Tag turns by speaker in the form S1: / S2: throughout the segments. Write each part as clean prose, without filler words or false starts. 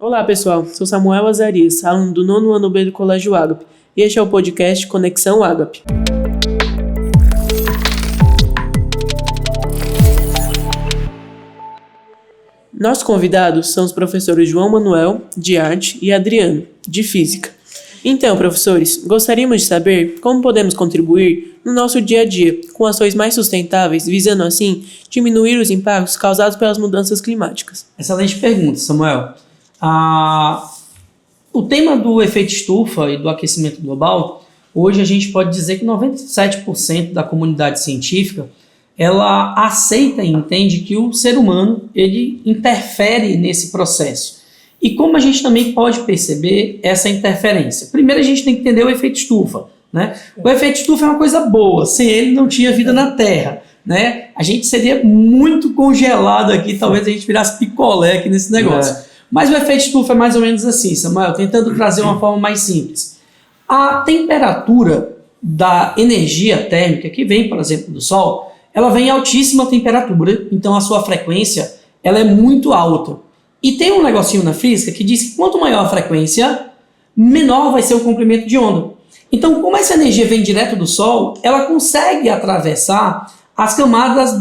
S1: Olá pessoal, sou Samuel Azarias, aluno do 9º ano B do Colégio Ágape, e este é o podcast Conexão Ágape. Nossos convidados são os professores João Manuel, de Arte, e Adriano, de Física. Então, professores, gostaríamos de saber como podemos contribuir no nosso dia a dia com ações mais sustentáveis, visando assim diminuir os impactos causados pelas mudanças climáticas.
S2: Excelente pergunta, Samuel. O tema do efeito estufa e do aquecimento global, hoje a gente pode dizer que 97% da comunidade científica ela aceita e entende que o ser humano ele interfere nesse processo. E como a gente também pode perceber essa interferência? Primeiro a gente tem que entender o efeito estufa, né? O efeito estufa é uma coisa boa, sem ele não tinha vida na Terra, né? A gente seria muito congelado aqui, talvez a gente virasse picolé aqui nesse negócio. Mas o efeito estufa é mais ou menos assim, Samuel, tentando trazer uma forma mais simples. A temperatura da energia térmica que vem, por exemplo, do Sol, ela vem em altíssima temperatura, então a sua frequência ela é muito alta. E tem um negocinho na física que diz que quanto maior a frequência, menor vai ser o comprimento de onda. Então, como essa energia vem direto do Sol, ela consegue atravessar as camadas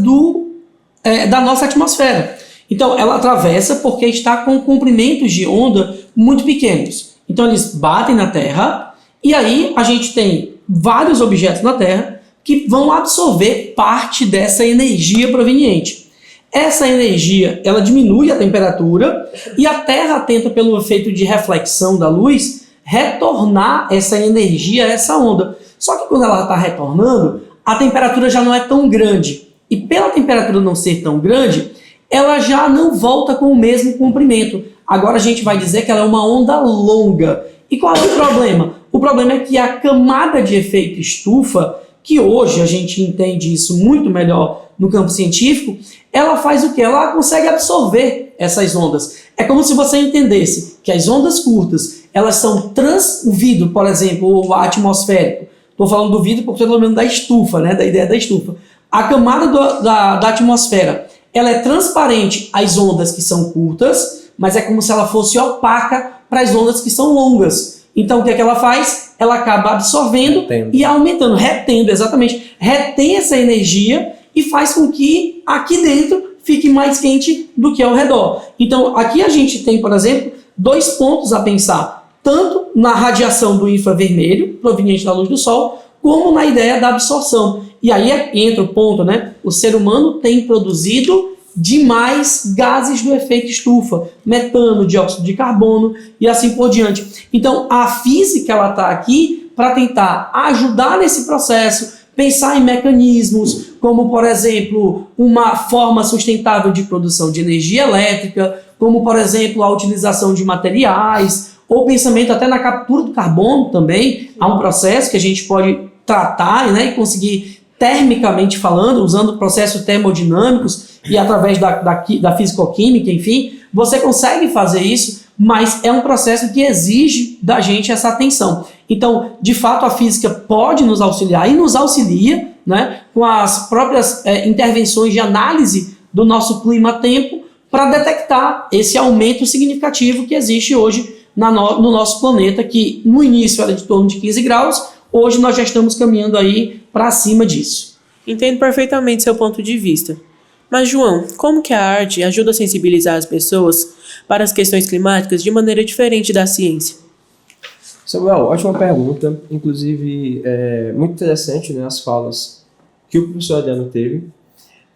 S2: da nossa atmosfera. Então, ela atravessa porque está com comprimentos de onda muito pequenos. Então, eles batem na Terra e aí a gente tem vários objetos na Terra que vão absorver parte dessa energia proveniente. Essa energia, ela diminui a temperatura e a Terra tenta, pelo efeito de reflexão da luz, retornar essa energia a essa onda. Só que quando ela está retornando, a temperatura já não é tão grande. E pela temperatura não ser tão grande, ela já não volta com o mesmo comprimento. Agora a gente vai dizer que ela é uma onda longa. E qual é o problema? O problema é que a camada de efeito estufa, que hoje a gente entende isso muito melhor no campo científico, ela faz o quê? Ela consegue absorver essas ondas. É como se você entendesse que as ondas curtas, elas são o vidro, por exemplo, o atmosférico. Estou falando do vidro porque estou falando da estufa, né? Da ideia da estufa. A camada da atmosfera, ela é transparente às ondas que são curtas, mas é como se ela fosse opaca para as ondas que são longas. Então, o que é que ela faz? Ela acaba absorvendo e aumentando, retendo, exatamente. Retém essa energia e faz com que aqui dentro fique mais quente do que ao redor. Então, aqui a gente tem, por exemplo, dois pontos a pensar. Tanto na radiação do infravermelho, proveniente da luz do Sol, como na ideia da absorção. E aí entra o ponto, né? O ser humano tem produzido demais gases do efeito estufa, metano, dióxido de carbono e assim por diante. Então, a física ela está aqui para tentar ajudar nesse processo, pensar em mecanismos, como, por exemplo, uma forma sustentável de produção de energia elétrica, como, por exemplo, a utilização de materiais, ou pensamento até na captura do carbono também. Há um processo que a gente pode tratar, né, e conseguir, termicamente falando, usando processos termodinâmicos e através da fisicoquímica, enfim, você consegue fazer isso, mas é um processo que exige da gente essa atenção. Então, de fato, a física pode nos auxiliar e nos auxilia, né, com as próprias intervenções de análise do nosso clima-tempo para detectar esse aumento significativo que existe hoje no nosso planeta, que no início era de torno de 15 graus, hoje nós já estamos caminhando aí para cima disso.
S1: Entendo perfeitamente seu ponto de vista. Mas, João, como que a arte ajuda a sensibilizar as pessoas para as questões climáticas de maneira diferente da ciência?
S3: Samuel, ótima pergunta. Inclusive, muito interessante, né, as falas que o professor Adriano teve.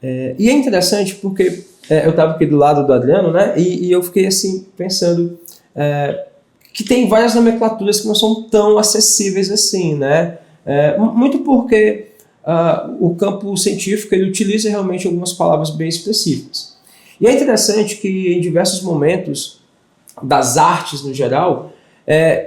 S3: E é interessante porque eu estava aqui do lado do Adriano, né, e eu fiquei assim pensando que tem várias nomenclaturas que não são tão acessíveis assim, né? Muito porque o campo científico ele utiliza realmente algumas palavras bem específicas. E é interessante que em diversos momentos das artes no geral,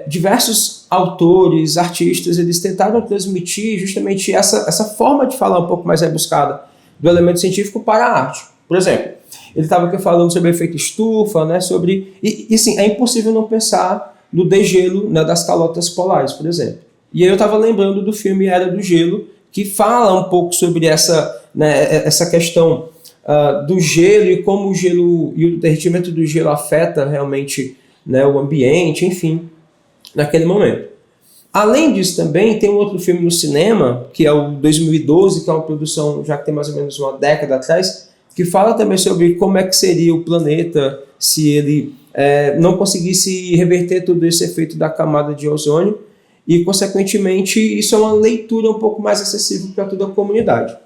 S3: diversos autores, artistas, eles tentaram transmitir justamente essa forma de falar um pouco mais rebuscada do elemento científico para a arte. Por exemplo, ele estava aqui falando sobre o efeito estufa, né, e sim, é impossível não pensar no degelo, né, das calotas polares, por exemplo. E aí eu estava lembrando do filme Era do Gelo, que fala um pouco sobre essa questão do gelo e como o gelo e o derretimento do gelo afeta realmente né, o ambiente, enfim, naquele momento. Além disso também, tem um outro filme no cinema, que é o 2012, que é uma produção já que tem mais ou menos uma década atrás, que fala também sobre como é que seria o planeta se ele não conseguisse reverter todo esse efeito da camada de ozônio, e, consequentemente, isso é uma leitura um pouco mais acessível para toda a comunidade.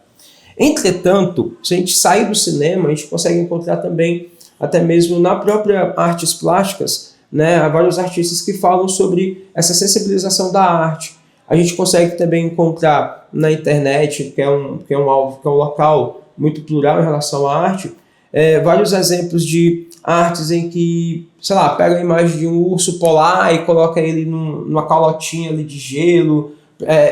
S3: Entretanto, se a gente sair do cinema, a gente consegue encontrar também, até mesmo na própria artes plásticas, né, há vários artistas que falam sobre essa sensibilização da arte. A gente consegue também encontrar na internet, que é um local muito plural em relação à arte, vários exemplos de artes em que, sei lá, pega a imagem de um urso polar e coloca ele numa calotinha ali de gelo.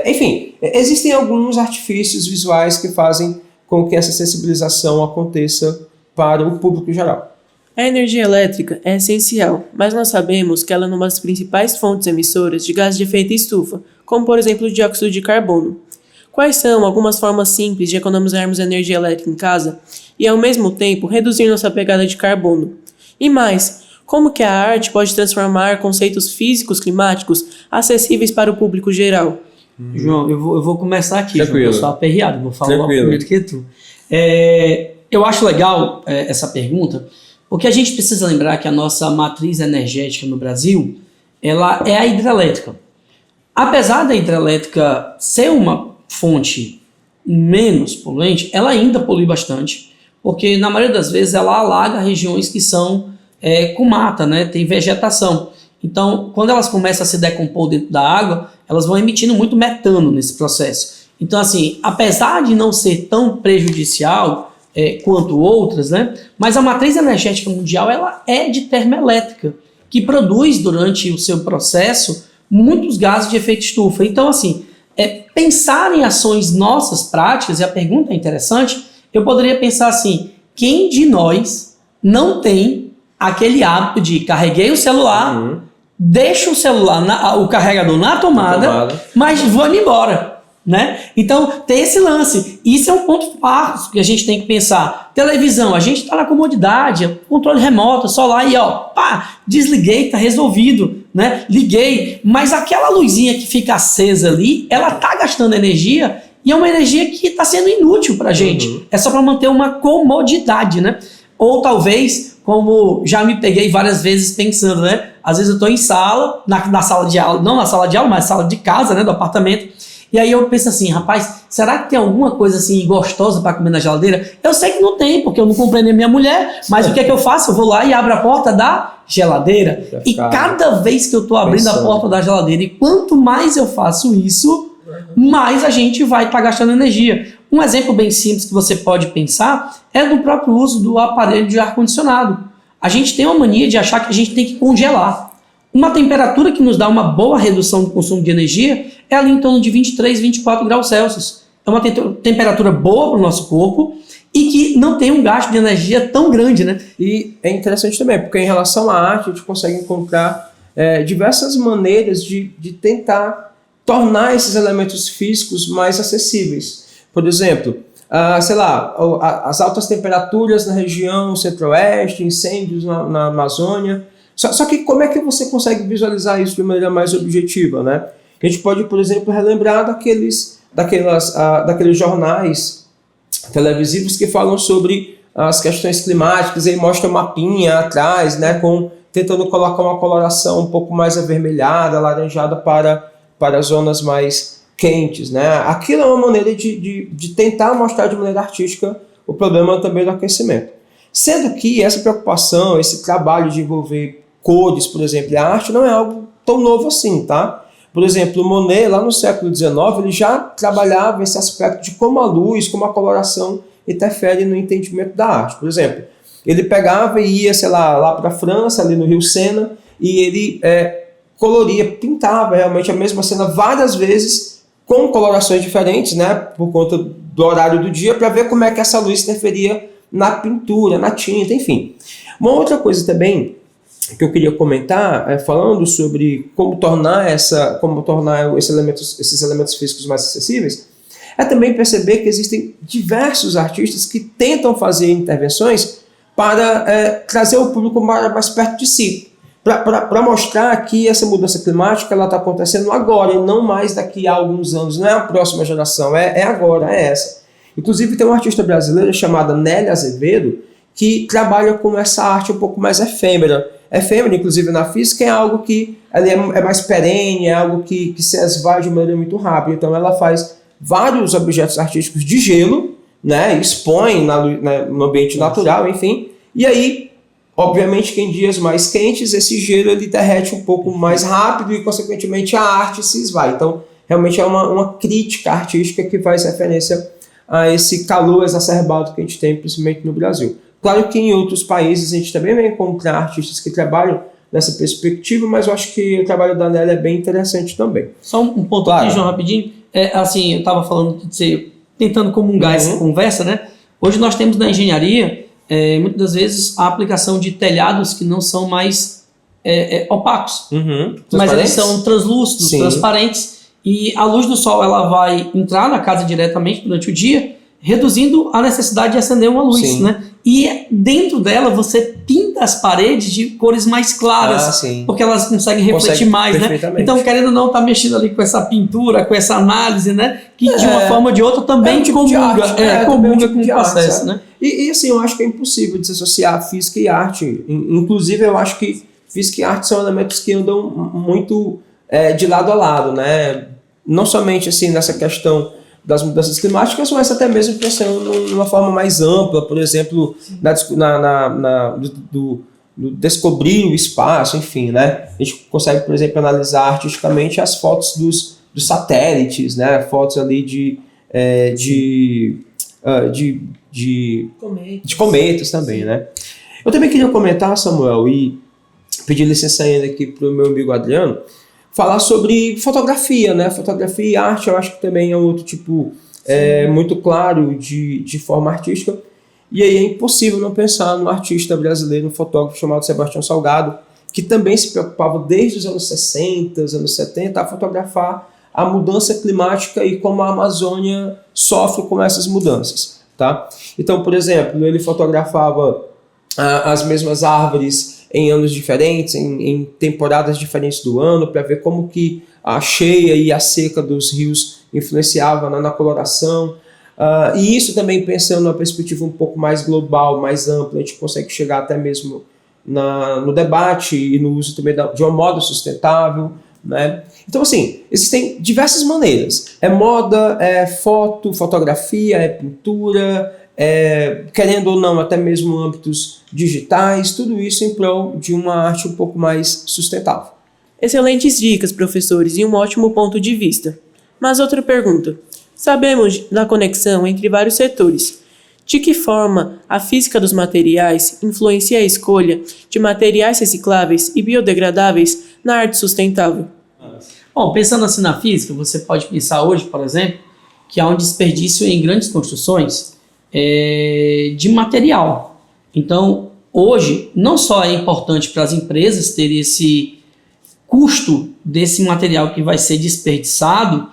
S3: Enfim, existem alguns artifícios visuais que fazem com que essa sensibilização aconteça para o público geral.
S1: A energia elétrica é essencial, mas nós sabemos que ela é uma das principais fontes emissoras de gases de efeito estufa, como por exemplo o dióxido de carbono. Quais são algumas formas simples de economizarmos energia elétrica em casa e ao mesmo tempo reduzir nossa pegada de carbono? E mais, como que a arte pode transformar conceitos físicos climáticos acessíveis para o público geral?
S2: João, eu vou começar aqui,
S3: Tranquilo.
S2: João, eu sou aperreado, vou falar logo primeiro que tu. Eu acho legal essa pergunta, porque a gente precisa lembrar que a nossa matriz energética no Brasil, ela é a hidrelétrica. Apesar da hidrelétrica ser uma fonte menos poluente, ela ainda polui bastante, porque na maioria das vezes ela alaga regiões que são com mata, né? Tem vegetação. Então, quando elas começam a se decompor dentro da água, elas vão emitindo muito metano nesse processo. Então, assim, apesar de não ser tão prejudicial quanto outras, né? Mas a matriz energética mundial ela é de termoelétrica, que produz durante o seu processo muitos gases de efeito estufa. Então, assim, pensar em ações nossas práticas, e a pergunta é interessante, eu poderia pensar assim, quem de nós não tem aquele hábito de carreguei o celular, deixo o celular, o carregador na tomada, mas vou embora, né? Então, tem esse lance. Isso é um ponto fácil que a gente tem que pensar. Televisão, a gente está na comodidade, controle remoto, só lá e desliguei, está resolvido, né? Liguei, mas aquela luzinha que fica acesa ali, ela está gastando energia e é uma energia que está sendo inútil para a gente. É só para manter uma comodidade, né? Ou talvez, como já me peguei várias vezes pensando, né? Às vezes eu estou em sala, na sala de aula, não na sala de aula, mas na sala de casa, né? Do apartamento. E aí eu penso assim, rapaz, será que tem alguma coisa assim gostosa para comer na geladeira? Eu sei que não tem, porque eu não comprei nem minha mulher, mas o que é que eu faço? Eu vou lá e abro a porta da geladeira. E cada vez que eu estou abrindo a porta da geladeira, e quanto mais eu faço isso, mais a gente vai estar gastando energia. Um exemplo bem simples que você pode pensar é do próprio uso do aparelho de ar-condicionado. A gente tem uma mania de achar que a gente tem que congelar. Uma temperatura que nos dá uma boa redução do consumo de energia é ali em torno de 23, 24 graus Celsius. É uma temperatura boa para o nosso corpo e que não tem um gasto de energia tão grande, né?
S3: E é interessante também, porque em relação à arte, a gente consegue encontrar diversas maneiras de tentar tornar esses elementos físicos mais acessíveis. Por exemplo, as altas temperaturas na região centro-oeste, incêndios na Amazônia. Só que como é que você consegue visualizar isso de maneira mais objetiva, né? A gente pode, por exemplo, relembrar daqueles jornais televisivos que falam sobre as questões climáticas, e mostra um mapinha atrás, né, tentando colocar uma coloração um pouco mais avermelhada, alaranjada para zonas mais quentes, né? Aquilo é uma maneira de tentar mostrar de maneira artística o problema também do aquecimento. Sendo que essa preocupação, esse trabalho de envolver cores, por exemplo, e a arte não é algo tão novo assim, tá? Por exemplo, o Monet, lá no século XIX, ele já trabalhava esse aspecto de como a luz, como a coloração interfere no entendimento da arte. Por exemplo, ele pegava e ia, lá para a França, ali no Rio Sena, e ele coloria, pintava realmente a mesma cena várias vezes, com colorações diferentes, né, por conta do horário do dia, para ver como é que essa luz interferia na pintura, na tinta, enfim. Uma outra coisa também que eu queria comentar, falando sobre como tornar esses elementos físicos mais acessíveis, é também perceber que existem diversos artistas que tentam fazer intervenções para trazer o público mais perto de si. para mostrar que essa mudança climática está acontecendo agora e não mais daqui a alguns anos, não é a próxima geração, é agora, é essa. Inclusive tem uma artista brasileira chamada Nélia Azevedo que trabalha com essa arte um pouco mais efêmera. Efêmera, inclusive na física, é algo que ela é mais perene, é algo que se esvai de maneira muito rápida. Então ela faz vários objetos artísticos de gelo, né, expõe no ambiente natural, enfim, e aí, obviamente que em dias mais quentes, esse gelo ele derrete um pouco mais rápido e, consequentemente, a arte se esvai. Então, realmente é uma crítica artística que faz referência a esse calor exacerbado que a gente tem, principalmente no Brasil. Claro que em outros países a gente também vai encontrar artistas que trabalham nessa perspectiva, mas eu acho que o trabalho da Nélia é bem interessante também.
S2: Só um ponto
S3: Claro.
S2: aqui, João, rapidinho. Assim, eu estava falando de ser, tentando comungar essa conversa, né? Hoje nós temos na engenharia, muitas das vezes, a aplicação de telhados que não são mais opacos, mas eles são translúcidos,
S3: Sim.
S2: transparentes, e a luz do sol ela vai entrar na casa diretamente durante o dia, reduzindo a necessidade de acender uma luz,
S3: Sim.
S2: né? E dentro dela você pinta as paredes de cores mais claras, porque elas conseguem refletir mais, né? Então, querendo ou não, tá mexendo ali com essa pintura, com essa análise, né? Que de uma forma ou de outra também comunga com o processo, né?
S3: E assim, eu acho que é impossível desassociar física e arte. Inclusive, eu acho que física e arte são elementos que andam muito de lado a lado, né? Não somente assim nessa questão das mudanças climáticas, mas até mesmo pensando numa forma mais ampla, por exemplo, do descobrir o espaço, enfim, né? A gente consegue, por exemplo, analisar artisticamente as fotos dos satélites, né? Fotos ali de cometas também, né? Eu também queria comentar, Samuel, e pedir licença ainda aqui para o meu amigo Adriano, falar sobre fotografia, né? Fotografia e arte, eu acho que também é outro tipo muito claro de forma artística. E aí é impossível não pensar no artista brasileiro, um fotógrafo chamado Sebastião Salgado, que também se preocupava desde os anos 60, os anos 70, a fotografar a mudança climática e como a Amazônia sofre com essas mudanças, tá? Então, por exemplo, ele fotografava as mesmas árvores em anos diferentes, em temporadas diferentes do ano, para ver como que a cheia e a seca dos rios influenciavam na coloração. E isso também pensando numa perspectiva um pouco mais global, mais ampla, a gente consegue chegar até mesmo no debate e no uso também de uma moda sustentável, né? Então, assim, existem diversas maneiras. É moda, é fotografia, é pintura, querendo ou não, até mesmo âmbitos digitais, tudo isso em prol de uma arte um pouco mais sustentável.
S1: Excelentes dicas, professores, e um ótimo ponto de vista. Mas outra pergunta. Sabemos da conexão entre vários setores. De que forma a física dos materiais influencia a escolha de materiais recicláveis e biodegradáveis na arte sustentável?
S2: Bom, pensando assim na física, você pode pensar hoje, por exemplo, que há um desperdício em grandes construções de material. Então, hoje, não só é importante para as empresas terem esse custo desse material que vai ser desperdiçado,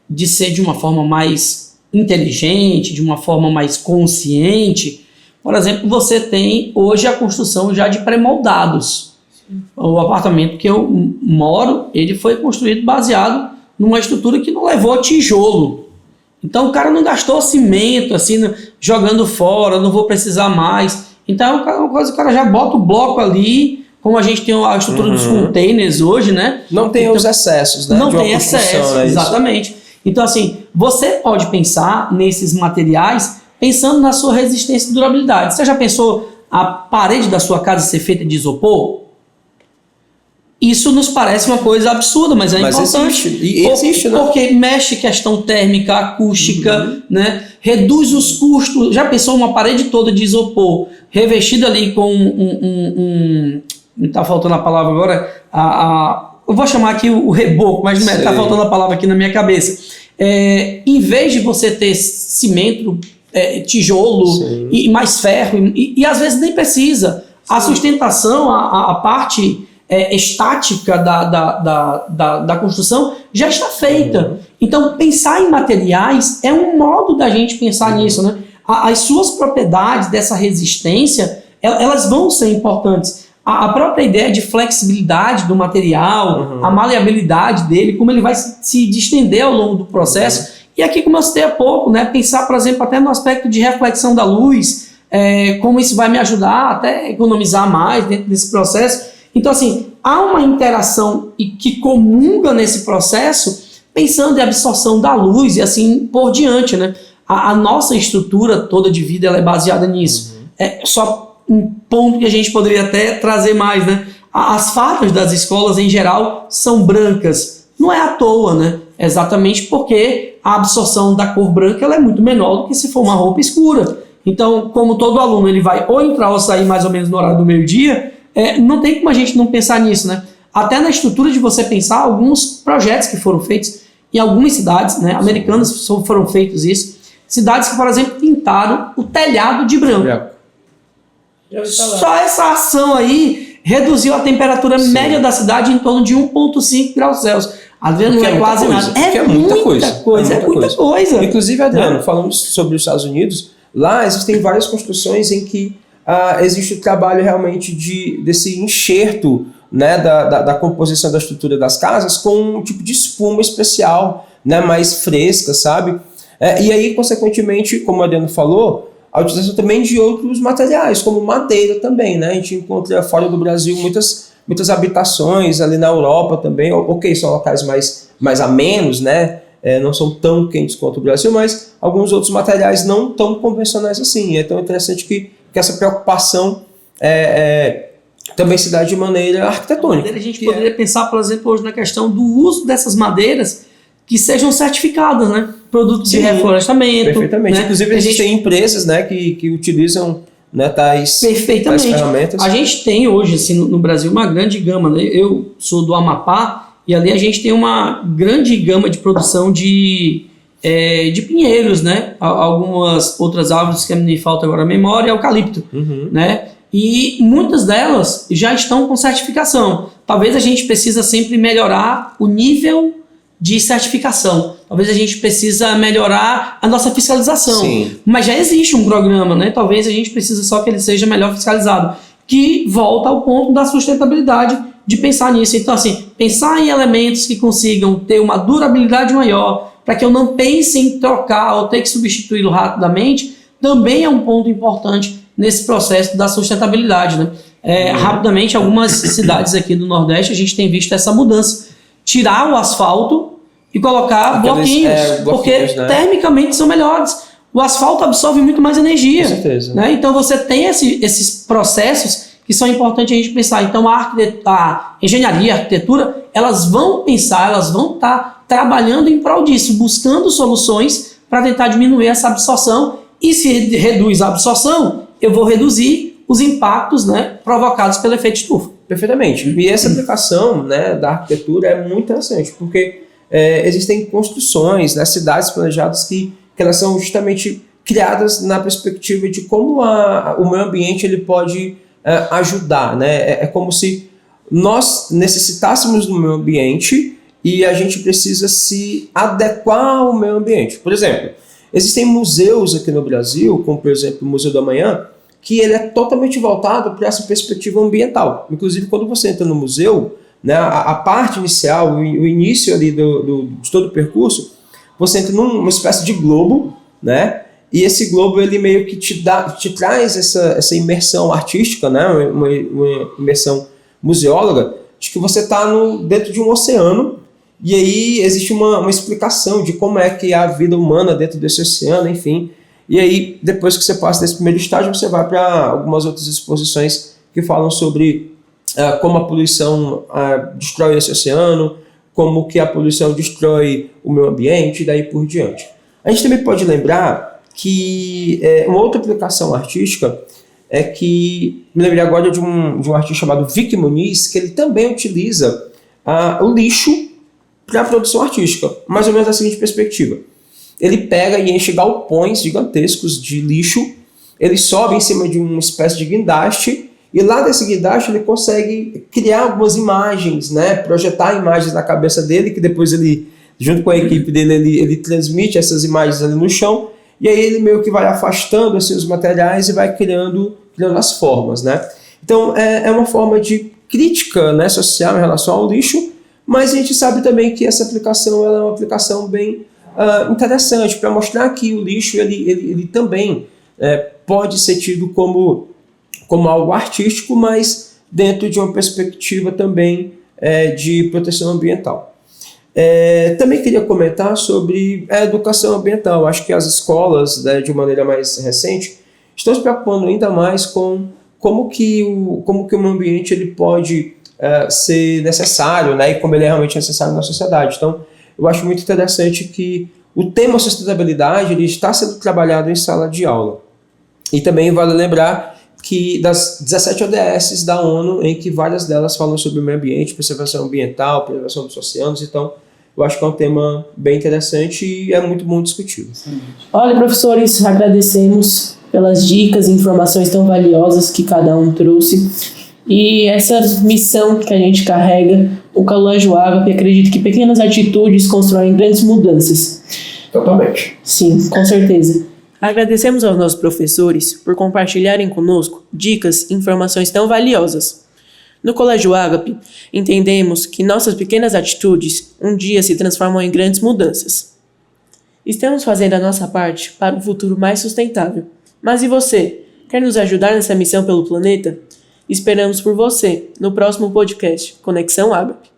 S2: de ser de uma forma mais inteligente, de uma forma mais consciente. Por exemplo, você tem hoje a construção já de pré-moldados. O apartamento que eu moro, ele foi construído baseado numa estrutura que não levou tijolo. Então o cara não gastou cimento, assim, jogando fora, não vou precisar mais. Então uma coisa, o cara já bota o bloco ali, como a gente tem a estrutura dos containers hoje, né?
S3: Não tem
S2: então,
S3: os excessos, né?
S2: Não tem excesso, exatamente. Então, assim, você pode pensar nesses materiais pensando na sua resistência e durabilidade. Você já pensou a parede da sua casa ser feita de isopor? Isso nos parece uma coisa absurda, mas é importante.
S3: Existe, né?
S2: Porque mexe questão térmica, acústica, né? Reduz os custos. Já pensou uma parede toda de isopor, revestida ali com não está faltando a palavra agora, eu vou chamar aqui o reboco, mas não está faltando a palavra aqui na minha cabeça. Em vez de você ter cimento, tijolo e mais ferro, e às vezes nem precisa. A sustentação, a parte estática da construção já está feita. Então, pensar em materiais é um modo da gente pensar nisso, né? As suas propriedades dessa resistência, elas vão ser importantes. a própria ideia de flexibilidade do material, a maleabilidade dele, como ele vai se distender ao longo do processo. E aqui, como eu citei há pouco, né, pensar, por exemplo, até no aspecto de reflexão da luz, como isso vai me ajudar até a economizar mais dentro desse processo. Então, assim, há uma interação que comunga nesse processo, pensando em absorção da luz e assim por diante, né? A nossa estrutura toda de vida ela é baseada nisso. Só um ponto que a gente poderia até trazer mais, né? As faixas das escolas, em geral, são brancas. Não é à toa, né? Exatamente porque a absorção da cor branca ela é muito menor do que se for uma roupa escura. Então, como todo aluno ele vai ou entrar ou sair mais ou menos no horário do meio-dia, não tem como a gente não pensar nisso, né? Até na estrutura de você pensar alguns projetos que foram feitos em algumas cidades, né? Americanas foram feitos isso. Cidades que, por exemplo, pintaram o telhado de branco. Só essa ação aí reduziu a temperatura média da cidade em torno de 1,5 graus Celsius. Adriano, não é quase nada. É muita coisa.
S3: Inclusive, Adriano, falando sobre os Estados Unidos, lá existem várias construções em que existe o trabalho realmente desse enxerto, né, da composição da estrutura das casas com um tipo de espuma especial, né, mais fresca, sabe? E aí, consequentemente, como o Adriano falou, a utilização também de outros materiais, como madeira também, né? A gente encontra fora do Brasil muitas habitações, ali na Europa também, ok, são locais mais amenos, né? Não são tão quentes quanto o Brasil, mas alguns outros materiais não tão convencionais assim. É tão interessante que essa preocupação também se dá de maneira arquitetônica.
S2: A gente poderia pensar, por exemplo, hoje na questão do uso dessas madeiras que sejam certificadas, né? Produtos de reflorestamento.
S3: Perfeitamente.
S2: Né?
S3: Inclusive, existem empresas, né, que utilizam, né, tais ferramentas.
S2: A gente tem hoje assim, no Brasil uma grande gama. Né? Eu sou do Amapá e ali a gente tem uma grande gama de produção de pinheiros, né? Algumas outras árvores que me falta agora a memória, eucalipto, né? E muitas delas já estão com certificação. Talvez a gente precisa sempre melhorar o nível de certificação. Talvez a gente precisa melhorar a nossa fiscalização.
S3: Sim.
S2: Mas já existe um programa, né? Talvez a gente precise só que ele seja melhor fiscalizado. Que volta ao ponto da sustentabilidade de pensar nisso. Então, assim, pensar em elementos que consigam ter uma durabilidade maior, para que eu não pense em trocar ou ter que substituí-lo rapidamente, também é um ponto importante nesse processo da sustentabilidade, né? Rapidamente, algumas cidades aqui do Nordeste, a gente tem visto essa mudança. Tirar o asfalto e colocar bloquinhos, porque né? Termicamente são melhores. O asfalto absorve muito mais energia.
S3: Com certeza.
S2: Né? Então você tem esses processos que são importantes a gente pensar. Então a engenharia, a arquitetura, elas vão pensar, elas vão estar trabalhando em prol disso, buscando soluções para tentar diminuir essa absorção. E se reduz a absorção, eu vou reduzir os impactos, né, provocados pelo efeito estufa.
S3: Perfeitamente. E essa aplicação, né, da arquitetura é muito interessante, porque existem construções, né, cidades planejadas que elas são justamente criadas na perspectiva de como o meio ambiente ele pode ajudar. Né? É como se nós necessitássemos do meio ambiente e a gente precisa se adequar ao meio ambiente. Por exemplo, existem museus aqui no Brasil, como por exemplo o Museu do Amanhã, que ele é totalmente voltado para essa perspectiva ambiental. Inclusive, quando você entra no museu, né, a parte inicial, o início ali de todo o percurso, você entra numa espécie de globo, né, e esse globo ele meio que te traz essa imersão artística, né, uma imersão museóloga, de que você está dentro de um oceano, e aí existe uma explicação de como é que é a vida humana dentro desse oceano, enfim. E aí, depois que você passa desse primeiro estágio, você vai para algumas outras exposições que falam sobre como a poluição destrói esse oceano, como que a poluição destrói o meio ambiente e daí por diante. A gente também pode lembrar que uma outra aplicação artística é que, me lembrei agora de um artista chamado Vic Muniz, que ele também utiliza o lixo para a produção artística, mais ou menos da seguinte perspectiva. Ele pega e enche galpões gigantescos de lixo, ele sobe em cima de uma espécie de guindaste, e lá desse guindaste ele consegue criar algumas imagens, né? Projetar imagens na cabeça dele, que depois ele, junto com a equipe dele, ele transmite essas imagens ali no chão, e aí ele meio que vai afastando assim, os materiais e vai criando as formas, né? Então, é uma forma de crítica, né, social em relação ao lixo, mas a gente sabe também que essa aplicação ela é uma aplicação bem interessante para mostrar que o lixo ele também pode ser tido como algo artístico, mas dentro de uma perspectiva também de proteção ambiental. Também queria comentar sobre a educação ambiental. Acho que as escolas, né, de maneira mais recente, estão se preocupando ainda mais com como que o meio ambiente ele pode ser necessário, né, e como ele é realmente necessário na sociedade. Então, eu acho muito interessante que o tema sustentabilidade ele está sendo trabalhado em sala de aula. E também vale lembrar que das 17 ODS da ONU, em que várias delas falam sobre o meio ambiente, preservação ambiental, preservação dos oceanos, então eu acho que é um tema bem interessante e é muito bom discutir.
S1: Olha, professores, agradecemos pelas dicas e informações tão valiosas que cada um trouxe. E essa missão que a gente carrega, o Colégio Agape, acredito que pequenas atitudes constroem grandes mudanças.
S3: Totalmente.
S1: Sim, com certeza. Agradecemos aos nossos professores por compartilharem conosco dicas e informações tão valiosas. No Colégio Agape, entendemos que nossas pequenas atitudes um dia se transformam em grandes mudanças. Estamos fazendo a nossa parte para um futuro mais sustentável. Mas e você? Quer nos ajudar nessa missão pelo planeta? Esperamos por você no próximo podcast Conexão Agape.